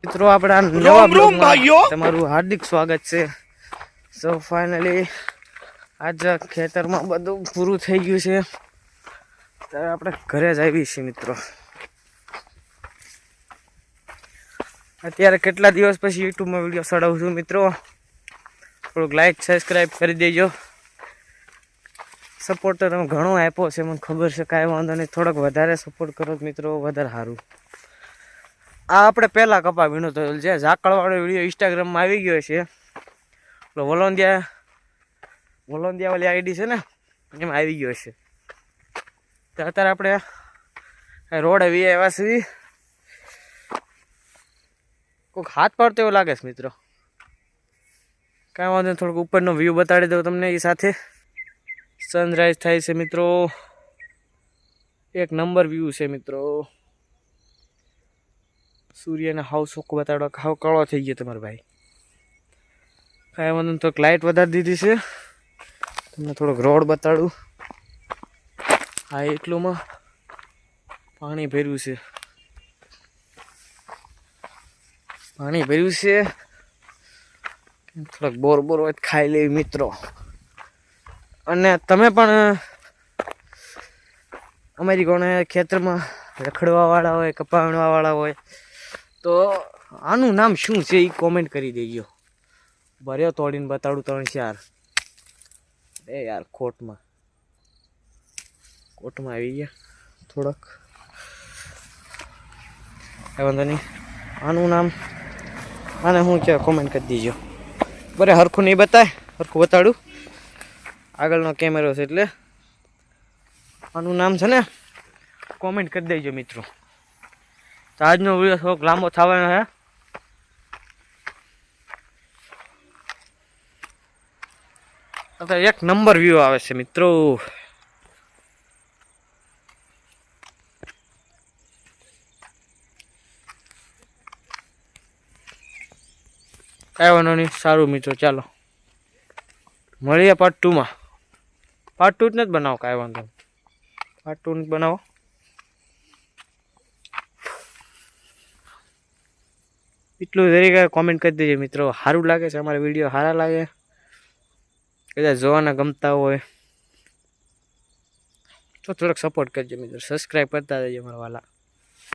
મિત્રો આપણા નવા બ્લોગમાં તમારું હાર્દિક સ્વાગત છે. સો ફાઇનલી આજ ખેતરમાં બધું પૂરું થઈ ગયું છે. ત્યારે આપણે ઘરે જ આવી છીએ મિત્રો. અત્યારે કેટલા દિવસ પછી યુટ્યુબમાં વિડીયો ચડાવું છું મિત્રો. થોડુંક લાઈક સબસ્ક્રાઈબ કરી દેજો. સપોર્ટ તમે ઘણો આપ્યો છે, મને ખબર છે, કાંઈ વાંધો નહીં. થોડોક વધારે સપોર્ટ કરો મિત્રો, વધારે સારું. આ આપણે પહેલાં કપા વીણો તો જે ઝાકળવાળો વિડીયો ઇન્સ્ટાગ્રામમાં આવી ગયો છે. વલોંદિયા વાળી આઈડી છે ને, એમાં આવી ગયો છે. તો અત્યારે આપણે રોડ આવી આવ્યા છીએ. કોઈક હાથ પાડતો એવું લાગે છે મિત્રો. કાંઈ વાંધો નહીં, થોડુંક ઉપરનો વ્યૂ બતાડી દઉં તમને. એ સાથે સનરાઈઝ થાય છે મિત્રો. એક નંબર વ્યૂ છે મિત્રો. સૂર્યને હાવ સોકો બતાડો, હાવ કાળો થઈ ગયો તમારો ભાઈ. કાંઈ વાંધો નહીં, થોડીક લાઇટ વધારી દીધી છે. તમને થોડોક રોડ બતાડું. હા, એટલુંમાં પાણી ભર્યું છે. થોડાક બોર હોય ખાઈ લેવી મિત્રો. અને તમે પણ અમારી કોણે ખેતરમાં રખડવાવાળા હોય, કપા વીણવાવાળા હોય તો આનું નામ શું છે એ કોમેન્ટ કરી દેજો. ભર્યો તોડીને બતાડું 3-4. યાર કોટમાં આવી ગયા થોડાક. વાંધો નહીં, આનું નામ આને શું કહેવાય કોમેન્ટ કરી દીજો. બરે હરખું નહીં બતાય, હરખું બતાડું. આગળનો કેમેરો છે એટલે આનું નામ છે ને કોમેન્ટ કરી દેજો મિત્રો. તો આજનો વિડીયો થોડોક લાંબો થવાનો છે. અત્યારે એક નંબર વ્યૂ આવે છે મિત્રો. કાંઈ વાંધો નહીં, સારું મિત્રો. ચાલો મળીએ પાર્ટ 2માં. પાર્ટ 2 જ નથી બનાવો, કાંઈ વાંધો નહીં, પાર્ટ 2 નથી બનાવો. એટલું દરેક કોમેન્ટ કરી દેજો મિત્રો. સારું લાગે છે અમારા વિડીયો, સારા લાગે, કદાચ જોવાના ગમતા હોય તો થોડોક સપોર્ટ કરજો મિત્રો. સબસ્ક્રાઈબ કરતા રહેજો મારા વાલા.